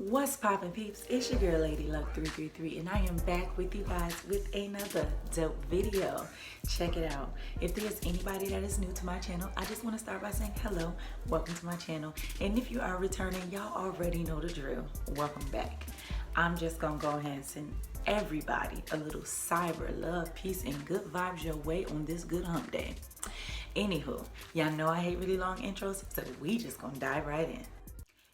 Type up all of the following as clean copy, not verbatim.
What's poppin' peeps? It's your girl LadiieeLuck333 and I am back with you guys with another dope video. Check it out. If there's anybody that is new to my channel, I just want to start by saying hello, welcome to my channel. And if you are returning, y'all already know the drill. Welcome back. I'm just gonna go ahead and send everybody a little cyber love, peace, and good vibes your way on this good hump day. Anywho, y'all know I hate really long intros, so we just gonna dive right in.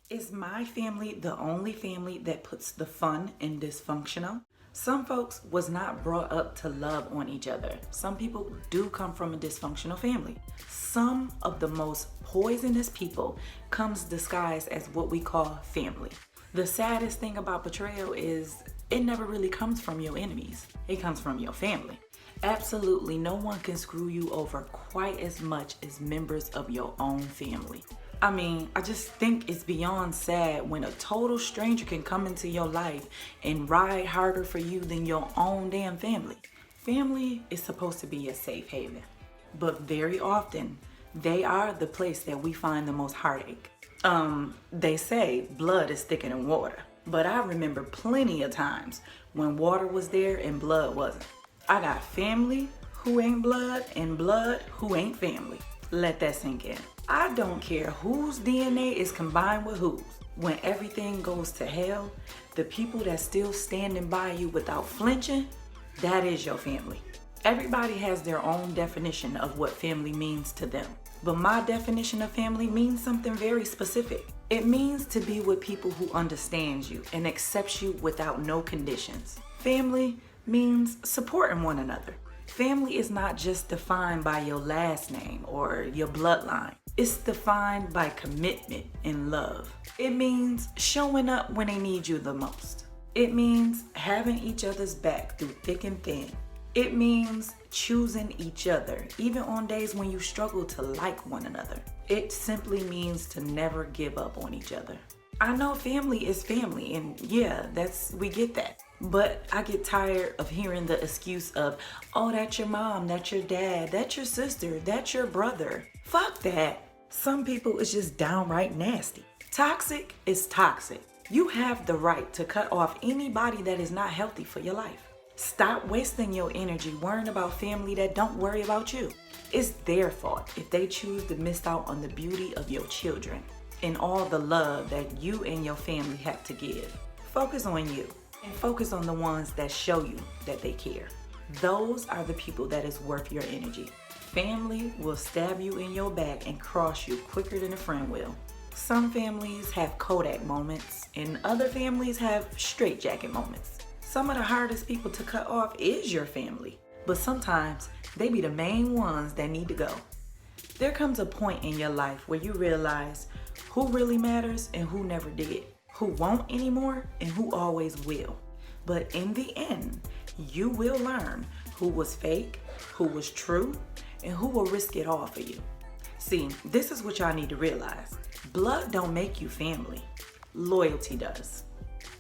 Is my family the only family that puts the fun in dysfunctional? Some folks was not brought up to love on each other. Some people do come from a dysfunctional family. Some of the most poisonous people comes disguised as what we call family. The saddest thing about betrayal is it never really comes from your enemies. It comes from your family. Absolutely no one can screw you over quite as much as members of your own family. I mean, I just think it's beyond sad when a total stranger can come into your life and ride harder for you than your own damn family. Family is supposed to be a safe haven, but very often they are the place that we find the most heartache. They say blood is thicker than water, but I remember plenty of times when water was there and blood wasn't. I got family who ain't blood and blood who ain't family. Let that sink in. I don't care whose DNA is combined with whose. When everything goes to hell, the people that's still standing by you without flinching, that is your family. Everybody has their own definition of what family means to them. But my definition of family means something very specific. It means to be with people who understand you and accepts you without no conditions. Family means supporting one another. Family is not just defined by your last name or your bloodline. It's defined by commitment and love. It means showing up when they need you the most. It means having each other's back through thick and thin. It means choosing each other, even on days when you struggle to like one another. It simply means to never give up on each other. I know family is family, and yeah, we get that. But I get tired of hearing the excuse of, oh, that's your mom, that's your dad, that's your sister, that's your brother. Fuck that. Some people is just downright nasty. Toxic is toxic. You have the right to cut off anybody that is not healthy for your life. Stop wasting your energy worrying about family that don't worry about you. It's their fault if they choose to miss out on the beauty of your children and all the love that you and your family have to give. Focus on you. And focus on the ones that show you that they care. Those are the people that is worth your energy. Family will stab you in your back and cross you quicker than a friend will. Some families have Kodak moments and other families have straitjacket moments. Some of the hardest people to cut off is your family, but sometimes they be the main ones that need to go. There comes a point in your life where you realize who really matters and who never did. Who won't anymore and who always will. But in the end, you will learn who was fake, who was true, and who will risk it all for you. See, this is what y'all need to realize. Blood don't make you family. Loyalty does.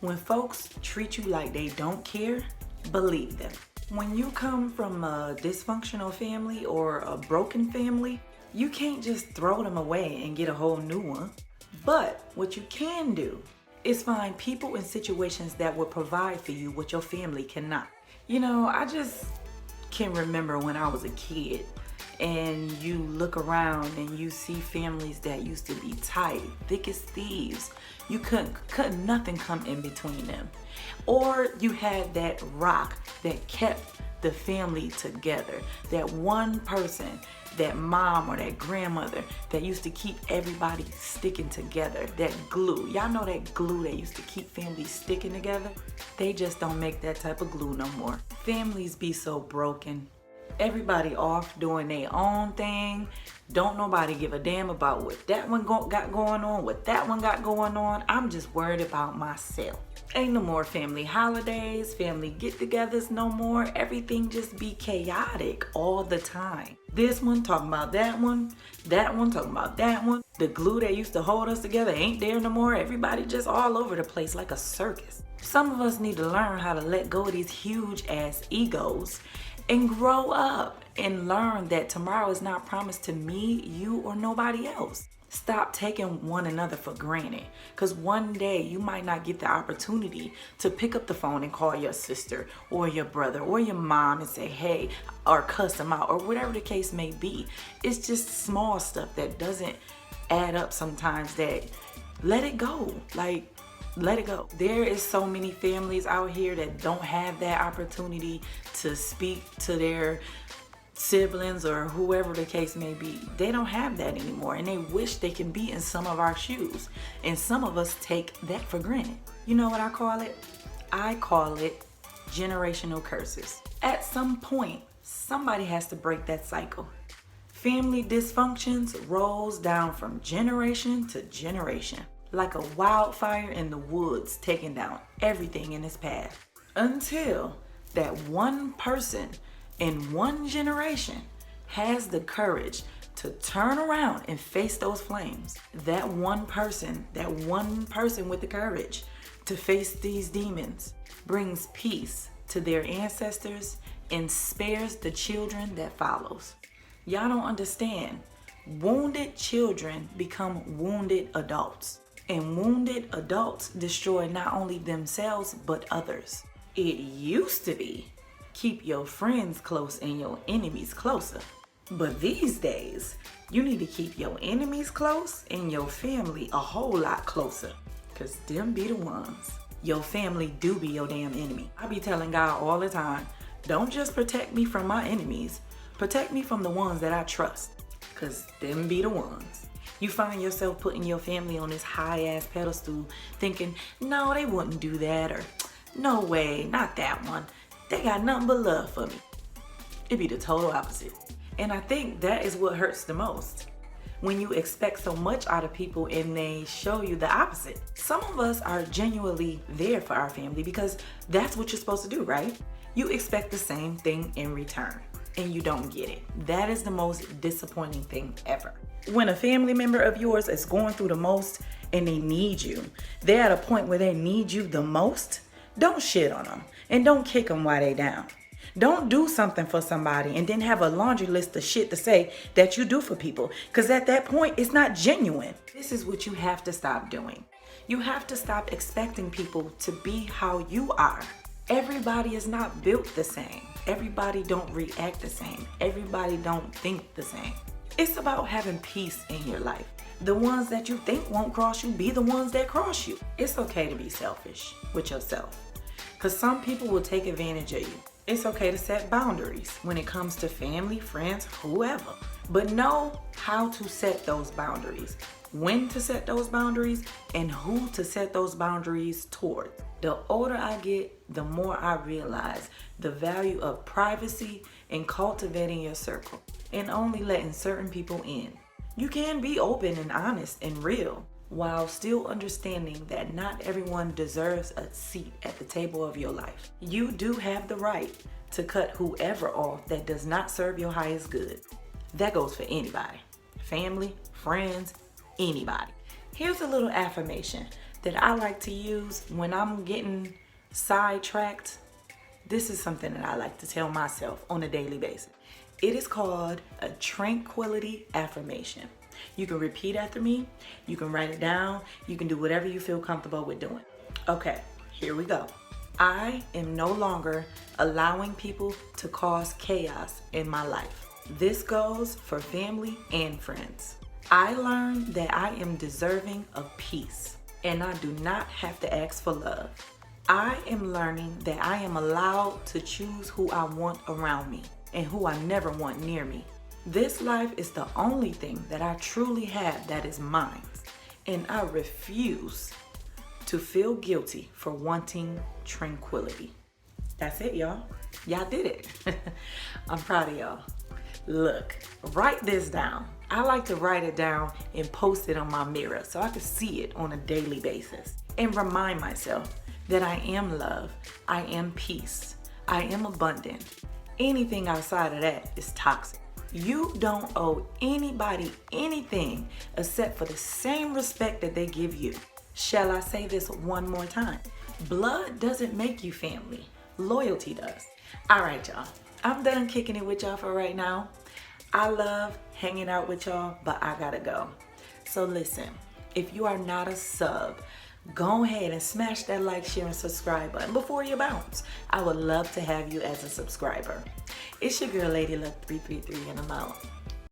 When folks treat you like they don't care, believe them. When you come from a dysfunctional family or a broken family, you can't just throw them away and get a whole new one. But what you can do is find people in situations that will provide for you what your family cannot. You know, I just can remember when I was a kid and you look around and you see families that used to be tight, thick as thieves. You couldn't nothing come in between them. Or you had that rock that kept the family together. That one person, that mom or that grandmother that used to keep everybody sticking together. That glue. Y'all know that glue that used to keep families sticking together? They just don't make that type of glue no more. Families be so broken. Everybody off doing their own thing. Don't nobody give a damn about what that one got going on, what that one got going on. I'm just worried about myself. Ain't no more family holidays, family get-togethers no more. Everything just be chaotic all the time. This one talking about that one talking about that one. The glue that used to hold us together ain't there no more. Everybody just all over the place like a circus. Some of us need to learn how to let go of these huge ass egos and grow up and learn that tomorrow is not promised to me, you, or nobody else. Stop taking one another for granted, because one day you might not get the opportunity to pick up the phone and call your sister or your brother or your mom and say, hey, or cuss them out, or whatever the case may be. It's just small stuff that doesn't add up sometimes, that let it go. Like, let it go. There is so many families out here that don't have that opportunity to speak to their siblings or whoever the case may be. They don't have that anymore, and they wish they can be in some of our shoes, and some of us take that for granted. You know what I call it? I call it generational curses. At some point, somebody has to break that cycle. Family dysfunctions rolls down from generation to generation, like a wildfire in the woods, taking down everything in its path, until that one person in one generation has the courage to turn around and face those flames. That one person with the courage to face these demons brings peace to their ancestors and spares the children that follows. Y'all don't understand. Wounded children become wounded adults, and wounded adults destroy not only themselves but others. It used to be keep your friends close and your enemies closer. But these days, you need to keep your enemies close and your family a whole lot closer, because them be the ones. Your family do be your damn enemy. I be telling God all the time, don't just protect me from my enemies, protect me from the ones that I trust, because them be the ones. You find yourself putting your family on this high ass pedestal thinking, no, they wouldn't do that, or no way, not that one. They got nothing but love for me. It'd be the total opposite. And I think that is what hurts the most. When you expect so much out of people and they show you the opposite. Some of us are genuinely there for our family because that's what you're supposed to do, right? You expect the same thing in return, and you don't get it. That is the most disappointing thing ever. When a family member of yours is going through the most and they need you, they're at a point where they need you the most, don't shit on them and don't kick them while they down. Don't do something for somebody and then have a laundry list of shit to say that you do for people, because at that point it's not genuine. This is what you have to stop doing. You have to stop expecting people to be how you are. Everybody is not built the same. Everybody don't react the same. Everybody don't think the same. It's about having peace in your life. The ones that you think won't cross you be the ones that cross you. It's okay to be selfish with yourself, because some people will take advantage of you. It's okay to set boundaries when it comes to family, friends, whoever. But know how to set those boundaries, when to set those boundaries, and who to set those boundaries toward. The older I get, the more I realize the value of privacy and cultivating your circle and only letting certain people in. You can be open and honest and real while still understanding that not everyone deserves a seat at the table of your life. You do have the right to cut whoever off that does not serve your highest good. That goes for anybody, family, friends, anybody. Here's a little affirmation that I like to use when I'm getting sidetracked. This is something that I like to tell myself on a daily basis. It is called a tranquility affirmation. You can repeat after me, you can write it down, you can do whatever you feel comfortable with doing. Okay, here we go. I am no longer allowing people to cause chaos in my life. This goes for family and friends. I learned that I am deserving of peace, and I do not have to ask for love. I am learning that I am allowed to choose who I want around me and who I never want near me. This life is the only thing that I truly have that is mine, and I refuse to feel guilty for wanting tranquility. That's it, y'all. Y'all did it. I'm proud of y'all. Look, write this down. I like to write it down and post it on my mirror so I can see it on a daily basis and remind myself that I am love, I am peace, I am abundant. Anything outside of that is toxic. You don't owe anybody anything except for the same respect that they give you. Shall I say this one more time? Blood doesn't make you family. Loyalty does. All right, y'all. I'm done kicking it with y'all for right now. I love hanging out with y'all, but I gotta go. So listen, if you are not a sub, go ahead and smash that like, share, and subscribe button before you bounce. I would love to have you as a subscriber. It's your girl, LadiieeLuck333, and I'm out.